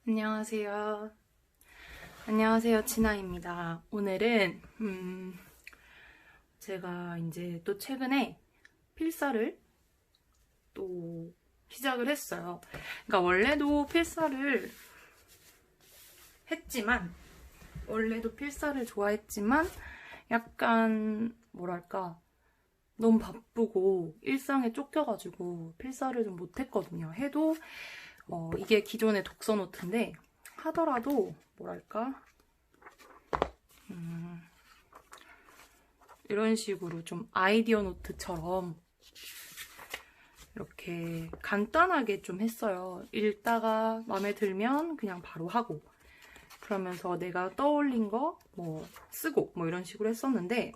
안녕하세요. 안녕하세요. 진아입니다. 오늘은 제가 이제 또 최근에 필사를 또 시작을 했어요. 그러니까 했지만 원래도 필사를 좋아했지만 약간 뭐랄까 너무 바쁘고 일상에 쫓겨가지고 필사를 좀 못했거든요. 해도 이게 기존의 독서 노트인데 하더라도 뭐랄까 이런 식으로 좀 아이디어 노트처럼 이렇게 간단하게 좀 했어요. 읽다가 마음에 들면 그냥 바로 하고 그러면서 내가 떠올린 거 뭐 쓰고 뭐 이런 식으로 했었는데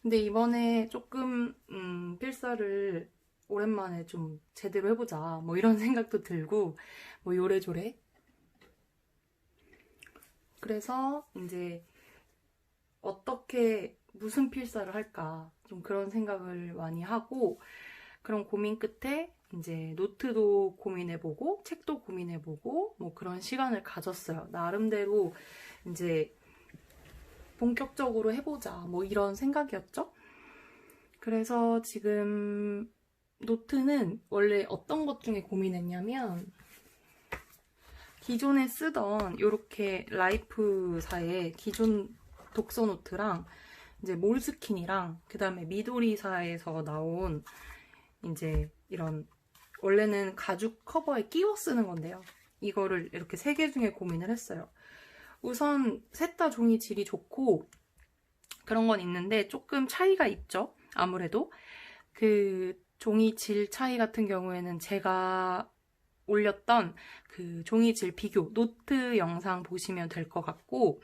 근데 이번에 조금 필사를 오랜만에 좀 제대로 해보자 뭐 이런 생각도 들고 뭐 요래조래 그래서 이제 어떻게 무슨 필사를 할까 좀 그런 생각을 많이 하고 그런 고민 끝에 이제 노트도 고민해보고 책도 고민해보고 뭐 그런 시간을 가졌어요. 나름대로 이제 본격적으로 해보자 뭐 이런 생각이었죠. 그래서 지금 노트는 원래 어떤 것 중에 고민했냐면 기존에 쓰던 이렇게 라이프사의 기존 독서 노트랑 이제 몰스킨이랑 그다음에 미도리사에서 나온 이제 이런 원래는 가죽 커버에 끼워 쓰는 건데요. 이거를 이렇게 세 개 중에 고민을 했어요. 우선 셋 다 종이 질이 좋고 그런 건 있는데 조금 차이가 있죠. 아무래도 그 종이 질 차이 같은 경우에는 제가 올렸던 그 종이질 비교 노트 영상 보시면 될 것 같고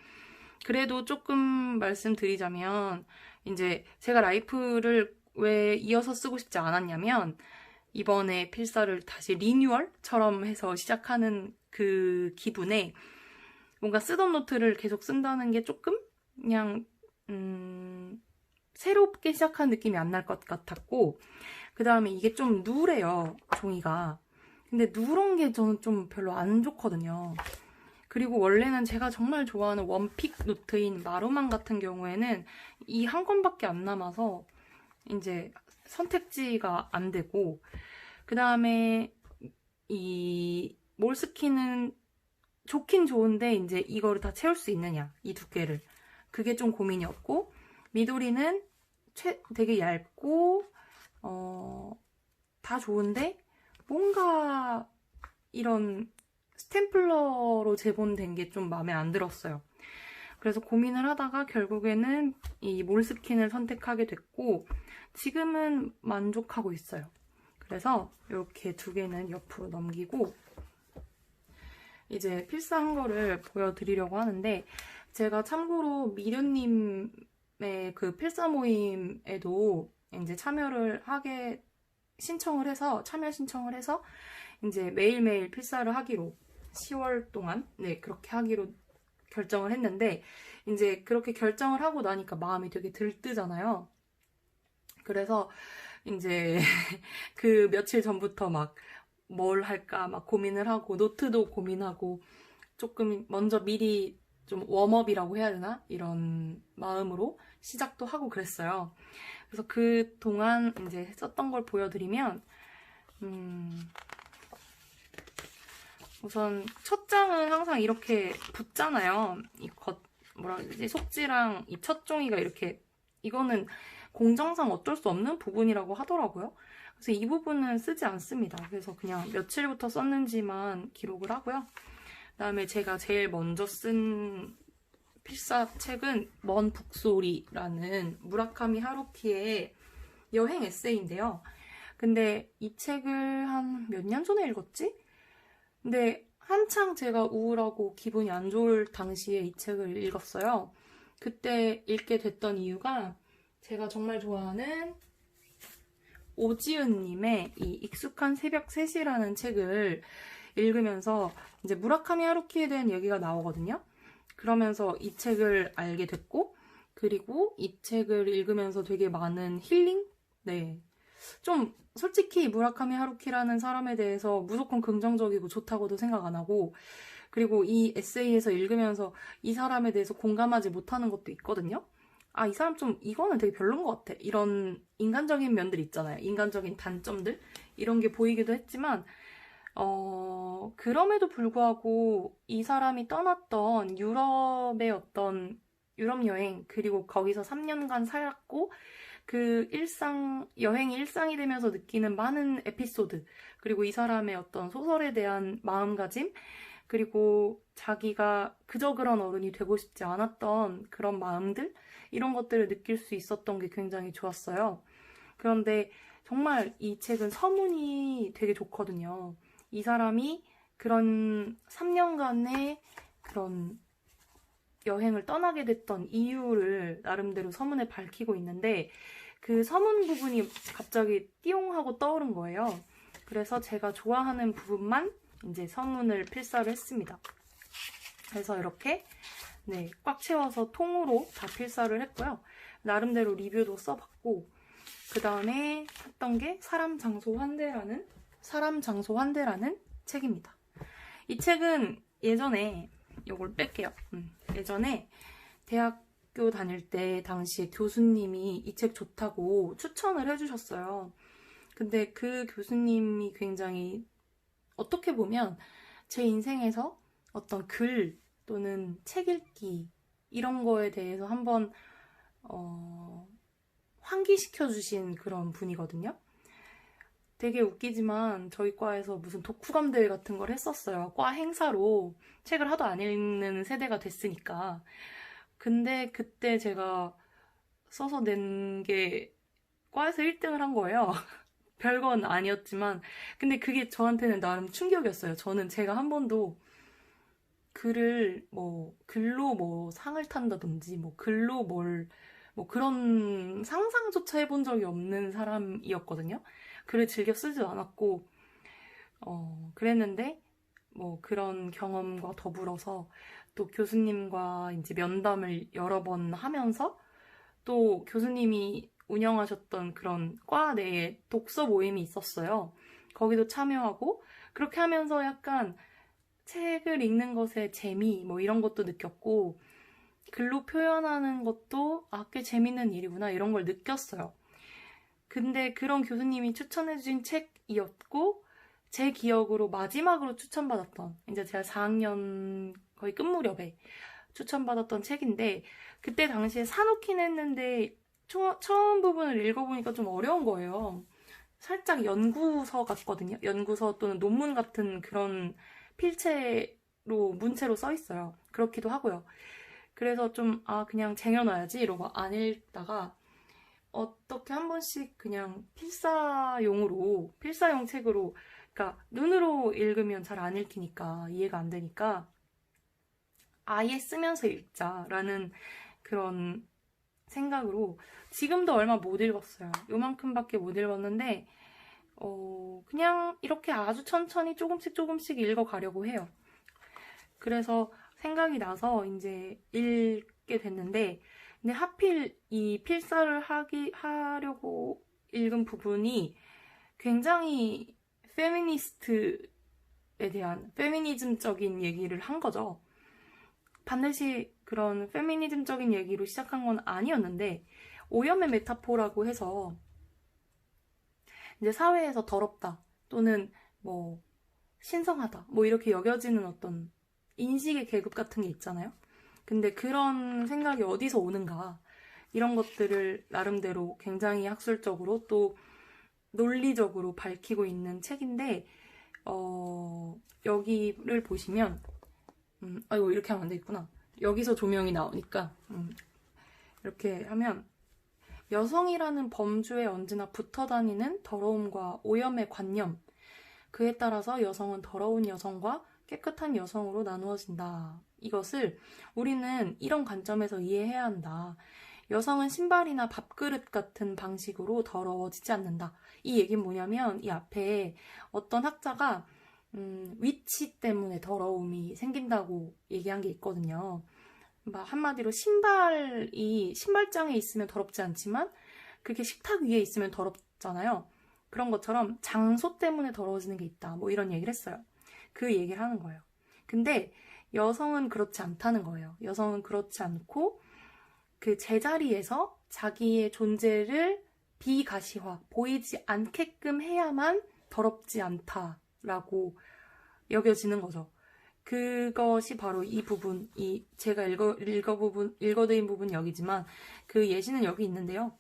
그래도 조금 말씀드리자면 이제 제가 라이프를 왜 이어서 쓰고 싶지 않았냐면 이번에 필사를 다시 리뉴얼처럼 해서 시작하는 그 기분에 뭔가 쓰던 노트를 계속 쓴다는 게 조금 그냥 새롭게 시작한 느낌이 안 날 것 같았고 그 다음에 이게 좀 누래요 종이가. 근데 누런 게 저는 좀 별로 안 좋거든요. 그리고 원래는 제가 정말 좋아하는 원픽 노트인 마루만 같은 경우에는 이 한 권밖에 안 남아서 이제 선택지가 안 되고 그 다음에 이 몰스킨은 좋긴 좋은데 이제 이거를 다 채울 수 있느냐 이 두께를 그게 좀 고민이었고 미도리는 되게 얇고 다 좋은데 뭔가 이런 스탬플러로 제본된 게 좀 마음에 안 들었어요. 그래서 고민을 하다가 결국에는 이 몰스킨을 선택하게 됐고 지금은 만족하고 있어요. 그래서 이렇게 두 개는 옆으로 넘기고 이제 필사한 거를 보여드리려고 하는데 제가 참고로 미련님의 그 필사 모임에도 이제 참여 신청을 해서 이제 매일매일 필사를 하기로 10월 동안 그렇게 하기로 결정을 했는데 이제 그렇게 결정을 하고 나니까 마음이 되게 들뜨잖아요. 그래서 이제 그 며칠 전부터 막 뭘 할까 막 고민을 하고 노트도 고민하고 조금 먼저 미리 좀 웜업이라고 해야 되나? 이런 마음으로 시작도 하고 그랬어요. 그래서 그 동안 이제 썼던 걸 보여드리면 우선 첫 장은 항상 이렇게 붙잖아요. 이 뭐라 그러지? 속지랑 이 첫 종이가 이렇게 이거는 공정상 어쩔 수 없는 부분이라고 하더라고요. 그래서 이 부분은 쓰지 않습니다. 그래서 그냥 며칠부터 썼는지만 기록을 하고요. 그다음에 제가 제일 먼저 쓴 필사책은 먼 북소리라는 무라카미 하루키의 여행 에세이인데요. 근데 이 책을 한 몇 년 전에 읽었지? 근데 한창 제가 우울하고 기분이 안 좋을 당시에 이 책을 읽었어요. 그때 읽게 됐던 이유가 제가 정말 좋아하는 오지은님의 이 익숙한 새벽 3시라는 책을 읽으면서 이제 무라카미 하루키에 대한 얘기가 나오거든요. 그러면서 이 책을 알게 됐고 그리고 이 책을 읽으면서 되게 많은 힐링? 좀 솔직히 무라카미 하루키라는 사람에 대해서 무조건 긍정적이고 좋다고도 생각 안 하고 그리고 이 에세이에서 읽으면서 이 사람에 대해서 공감하지 못하는 것도 있거든요. 아, 이 사람 좀 이거는 되게 별론 것 같아. 이런 인간적인 면들 있잖아요. 인간적인 단점들 이런 게 보이기도 했지만 그럼에도 불구하고 이 사람이 떠났던 유럽의 어떤 유럽 여행, 그리고 거기서 3년간 살았고, 그 여행이 일상이 되면서 느끼는 많은 에피소드, 그리고 이 사람의 어떤 소설에 대한 마음가짐, 그리고 자기가 그저 그런 어른이 되고 싶지 않았던 그런 마음들, 이런 것들을 느낄 수 있었던 게 굉장히 좋았어요. 그런데 정말 이 책은 서문이 되게 좋거든요. 이 사람이 그런 3년간의 그런 여행을 떠나게 됐던 이유를 나름대로 서문에 밝히고 있는데 그 서문 부분이 갑자기 띠용 하고 떠오른 거예요. 그래서 제가 좋아하는 부분만 이제 서문을 필사를 했습니다. 그래서 이렇게 네, 꽉 채워서 통으로 다 필사를 했고요. 나름대로 리뷰도 써봤고 그 다음에 했던 게 사람, 장소, 환대라는 책입니다. 이 책은 예전에 이걸 뺄게요. 예전에 대학교 다닐 때 당시에 교수님이 이 책 좋다고 추천을 해주셨어요. 근데 그 교수님이 굉장히 어떻게 보면 제 인생에서 어떤 글 또는 책 읽기 이런 거에 대해서 한번 환기시켜 주신 그런 분이거든요. 되게 웃기지만 저희 과에서 무슨 독후감 대회 같은 걸 했었어요. 과 행사로. 책을 하도 안 읽는 세대가 됐으니까. 근데 그때 제가 써서 낸 게 과에서 1등을 한 거예요. 별건 아니었지만 근데 그게 저한테는 나름 충격이었어요. 저는 제가 한 번도 글을 글로 상을 탄다든지 글로 그런 상상조차 해본 적이 없는 사람이었거든요. 글을 즐겨 쓰지도 않았고 그랬는데 그런 경험과 더불어서 또 교수님과 이제 면담을 여러 번 하면서 또 교수님이 운영하셨던 그런 과 내에 독서 모임이 있었어요. 거기도 참여하고 그렇게 하면서 약간 책을 읽는 것의 재미 이런 것도 느꼈고 글로 표현하는 것도 꽤 재밌는 일이구나 이런 걸 느꼈어요. 근데 그런 교수님이 추천해주신 책이었고 제 기억으로 마지막으로 추천받았던 이제 제가 4학년 거의 끝무렵에 추천받았던 책인데 그때 당시에 사놓긴 했는데 처음 부분을 읽어보니까 좀 어려운 거예요. 살짝 연구서 같거든요. 연구서 또는 논문 같은 그런 필체로 문체로 써 있어요. 그렇기도 하고요. 그래서 좀 그냥 쟁여놔야지 이러고 안 읽다가 어떻게 한 번씩 그냥 필사용 책으로 그러니까 눈으로 읽으면 잘 안 읽히니까 이해가 안 되니까 아예 쓰면서 읽자라는 그런 생각으로 지금도 얼마 못 읽었어요. 요만큼밖에 못 읽었는데 그냥 이렇게 아주 천천히 조금씩 읽어가려고 해요. 그래서 생각이 나서 이제 읽게 됐는데 근데 하필 이 필사를 하려고 읽은 부분이 굉장히 페미니스트에 대한 페미니즘적인 얘기를 한 거죠. 반드시 그런 페미니즘적인 얘기로 시작한 건 아니었는데 오염의 메타포라고 해서 이제 사회에서 더럽다 또는 신성하다 이렇게 여겨지는 어떤 인식의 계급 같은 게 있잖아요. 근데 그런 생각이 어디서 오는가 이런 것들을 나름대로 굉장히 학술적으로 또 논리적으로 밝히고 있는 책인데 여기를 보시면 이거 이렇게 하면 안 되겠구나. 여기서 조명이 나오니까 이렇게 하면 여성이라는 범주에 언제나 붙어다니는 더러움과 오염의 관념 그에 따라서 여성은 더러운 여성과 깨끗한 여성으로 나누어진다. 이것을 우리는 이런 관점에서 이해해야 한다. 여성은 신발이나 밥그릇 같은 방식으로 더러워지지 않는다. 이 얘기는 뭐냐면 이 앞에 어떤 학자가 위치 때문에 더러움이 생긴다고 얘기한 게 있거든요. 한마디로 신발장에 있으면 더럽지 않지만 그게 식탁 위에 있으면 더럽잖아요. 그런 것처럼 장소 때문에 더러워지는 게 있다. 이런 얘기를 했어요. 그 얘기를 하는 거예요. 근데 여성은 그렇지 않다는 거예요. 여성은 그렇지 않고 그 제자리에서 자기의 존재를 비가시화, 보이지 않게끔 해야만 더럽지 않다라고 여겨지는 거죠. 그것이 바로 이 부분, 제가 읽어드린 부분 여기지만 그 예시는 여기 있는데요.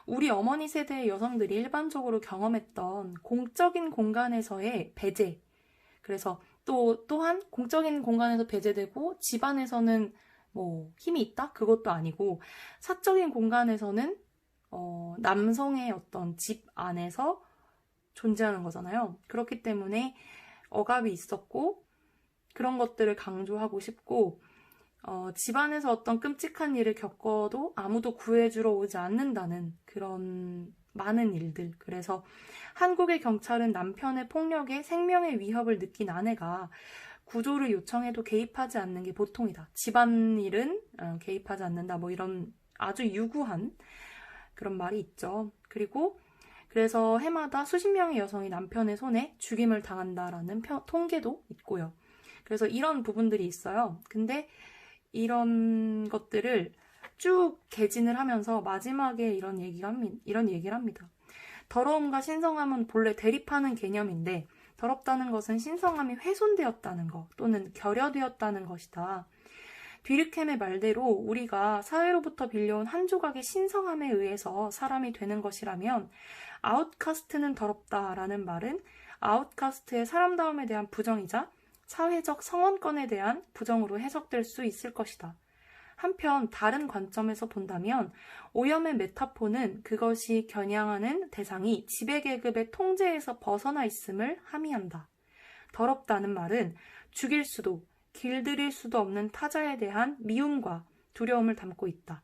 우리 어머니 세대의 여성들이 일반적으로 경험했던 공적인 공간에서의 배제, 그래서 또한 공적인 공간에서 배제되고 집안에서는 뭐 힘이 있다? 그것도 아니고 사적인 공간에서는 남성의 어떤 집 안에서 존재하는 거잖아요. 그렇기 때문에 억압이 있었고 그런 것들을 강조하고 싶고 집안에서 어떤 끔찍한 일을 겪어도 아무도 구해주러 오지 않는다는 그런 많은 일들. 그래서 한국의 경찰은 남편의 폭력에 생명의 위협을 느낀 아내가 구조를 요청해도 개입하지 않는 게 보통이다. 집안일은 개입하지 않는다. 뭐 이런 아주 유구한 그런 말이 있죠. 그래서 해마다 수십 명의 여성이 남편의 손에 죽임을 당한다라는 통계도 있고요. 그래서 이런 부분들이 있어요. 근데 이런 것들을 쭉 개진을 하면서 마지막에 이런 얘기를 합니다. 더러움과 신성함은 본래 대립하는 개념인데 더럽다는 것은 신성함이 훼손되었다는 것 또는 결여되었다는 것이다. 뒤르켐의 말대로 우리가 사회로부터 빌려온 한 조각의 신성함에 의해서 사람이 되는 것이라면 아웃카스트는 더럽다라는 말은 아웃카스트의 사람다움에 대한 부정이자 사회적 성원권에 대한 부정으로 해석될 수 있을 것이다. 한편 다른 관점에서 본다면 오염의 메타포는 그것이 겨냥하는 대상이 지배계급의 통제에서 벗어나 있음을 함의한다. 더럽다는 말은 죽일 수도 길들일 수도 없는 타자에 대한 미움과 두려움을 담고 있다.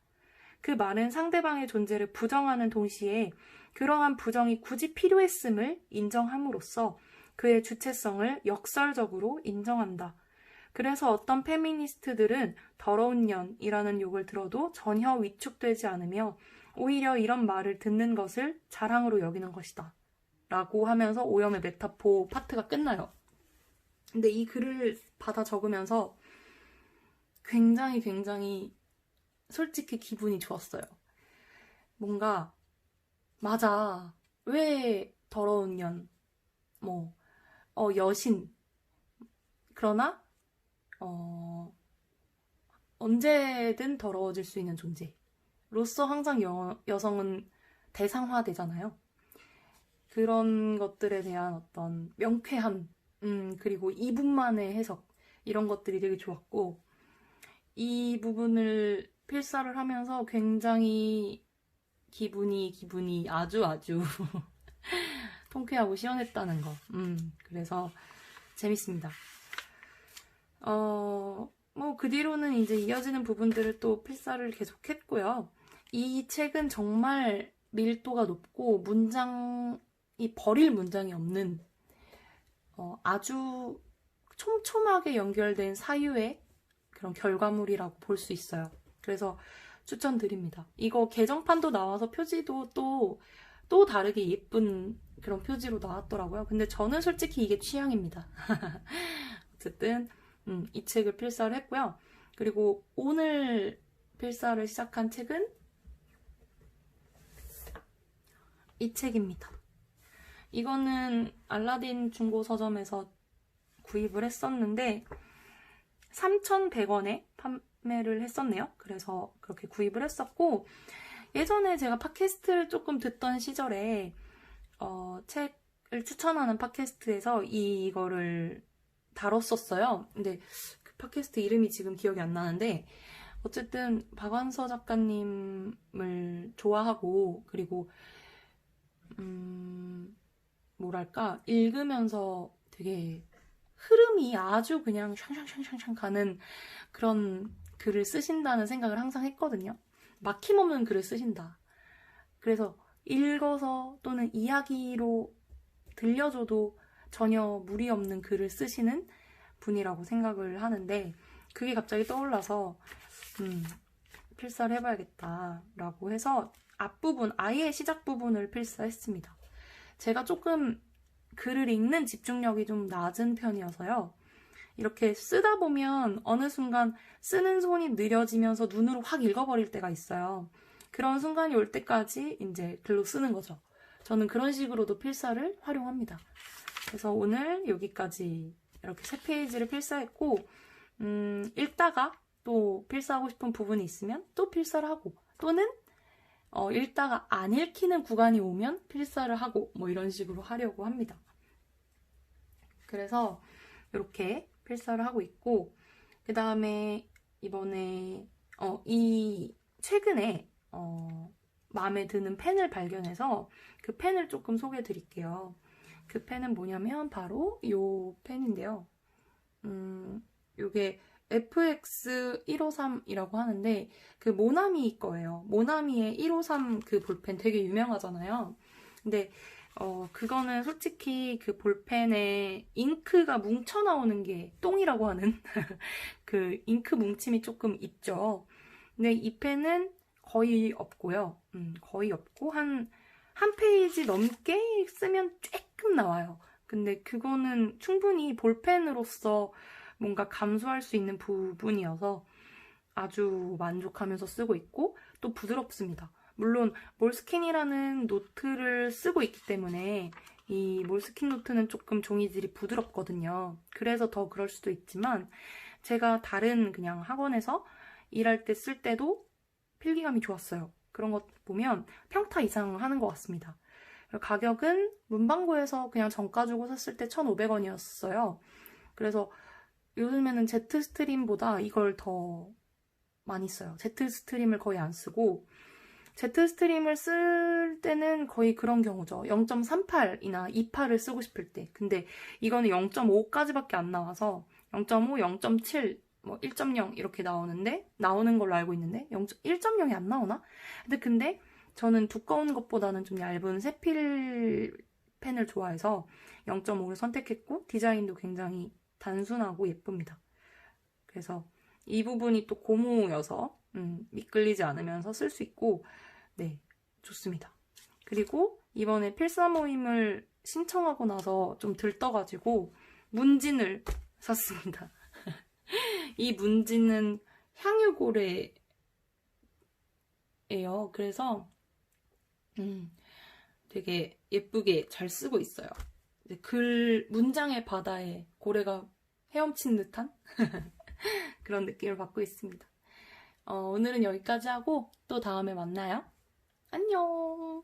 그 말은 상대방의 존재를 부정하는 동시에 그러한 부정이 굳이 필요했음을 인정함으로써 그의 주체성을 역설적으로 인정한다. 그래서 어떤 페미니스트들은 더러운 년이라는 욕을 들어도 전혀 위축되지 않으며 오히려 이런 말을 듣는 것을 자랑으로 여기는 것이다. 라고 하면서 오염의 메타포 파트가 끝나요. 근데 이 글을 받아 적으면서 굉장히 솔직히 기분이 좋았어요. 뭔가 맞아. 왜 더러운 년? 여신. 그러나 언제든 더러워질 수 있는 존재로서 항상 여성은 대상화되잖아요. 그런 것들에 대한 어떤 명쾌함, 그리고 이분만의 해석, 이런 것들이 되게 좋았고, 이 부분을 필사를 하면서 굉장히 기분이 아주 통쾌하고 시원했다는 거. 그래서 재밌습니다. 그 뒤로는 이제 이어지는 부분들을 또 필사를 계속했고요. 이 책은 정말 밀도가 높고 문장이 버릴 문장이 없는 아주 촘촘하게 연결된 사유의 그런 결과물이라고 볼 수 있어요. 그래서 추천드립니다. 이거 개정판도 나와서 표지도 또 다르게 예쁜 그런 표지로 나왔더라고요. 근데 저는 솔직히 이게 취향입니다. 어쨌든 이 책을 필사를 했고요. 그리고 오늘 필사를 시작한 책은 이 책입니다. 이거는 알라딘 중고 서점에서 구입을 했었는데 3,100원에 판매를 했었네요. 그래서 그렇게 구입을 했었고, 예전에 제가 팟캐스트를 조금 듣던 시절에 책을 추천하는 팟캐스트에서 이거를 다뤘었어요. 근데 그 팟캐스트 이름이 지금 기억이 안 나는데 어쨌든 박완서 작가님을 좋아하고, 그리고 뭐랄까, 읽으면서 되게 흐름이 아주 그냥 샹샹샹샹 가는 그런 글을 쓰신다는 생각을 항상 했거든요. 막힘없는 글을 쓰신다. 그래서 읽어서 또는 이야기로 들려줘도 전혀 무리 없는 글을 쓰시는 분이라고 생각을 하는데, 그게 갑자기 떠올라서 필사를 해봐야겠다라고 해서 앞부분, 아예 시작 부분을 필사했습니다. 제가 조금 글을 읽는 집중력이 좀 낮은 편이어서요. 이렇게 쓰다 보면 어느 순간 쓰는 손이 느려지면서 눈으로 확 읽어버릴 때가 있어요. 그런 순간이 올 때까지 이제 글로 쓰는 거죠. 저는 그런 식으로도 필사를 활용합니다. 그래서 오늘 여기까지 이렇게 3페이지를 필사했고, 읽다가 또 필사하고 싶은 부분이 있으면 또 필사를 하고, 또는 읽다가 안 읽히는 구간이 오면 필사를 하고, 뭐 이런 식으로 하려고 합니다. 그래서 이렇게 필사를 하고 있고, 그 다음에 이번에 최근에 마음에 드는 펜을 발견해서 그 펜을 조금 소개해 드릴게요. 그 펜은 뭐냐면 바로 이 펜인데요. 이게 FX153이라고 하는데 그 모나미 거예요. 모나미의 153 그 볼펜 되게 유명하잖아요. 근데 그거는 솔직히 그 볼펜에 잉크가 뭉쳐 나오는 게 똥이라고 하는 그 잉크 뭉침이 조금 있죠. 근데 이 펜은 거의 없고요. 거의 없고 한 페이지 넘게 쓰면 조금 나와요. 근데 그거는 충분히 볼펜으로서 뭔가 감수할 수 있는 부분이어서 아주 만족하면서 쓰고 있고 또 부드럽습니다. 물론 몰스킨이라는 노트를 쓰고 있기 때문에 이 몰스킨 노트는 조금 종이질이 부드럽거든요. 그래서 더 그럴 수도 있지만 제가 다른 그냥 학원에서 일할 때 쓸 때도 필기감이 좋았어요. 그런 것 보면 평타 이상 하는 것 같습니다. 가격은 문방구에서 그냥 정가 주고 샀을 때 1,500원이었어요. 그래서 요즘에는 제트스트림보다 이걸 더 많이 써요. 제트스트림을 거의 안 쓰고 제트스트림을 쓸 때는 거의 그런 경우죠. 0.38이나 28을 쓰고 싶을 때. 근데 이거는 0.5까지밖에 안 나와서 0.5, 0.7, 뭐 1.0 이렇게 나오는 걸로 알고 있는데 1.0이 안 나오나? 근데 저는 두꺼운 것보다는 좀 얇은 세필 펜을 좋아해서 0.5를 선택했고 디자인도 굉장히 단순하고 예쁩니다. 그래서 이 부분이 또 고무여서 미끌리지 않으면서 쓸 수 있고 네, 좋습니다. 그리고 이번에 필사 모임을 신청하고 나서 좀 들떠가지고 문진을 샀습니다. 이 문진은 향유고래예요. 그래서 되게 예쁘게 잘 쓰고 있어요. 문장의 바다에 고래가 헤엄친 듯한 그런 느낌을 받고 있습니다. 오늘은 여기까지 하고 또 다음에 만나요. 안녕!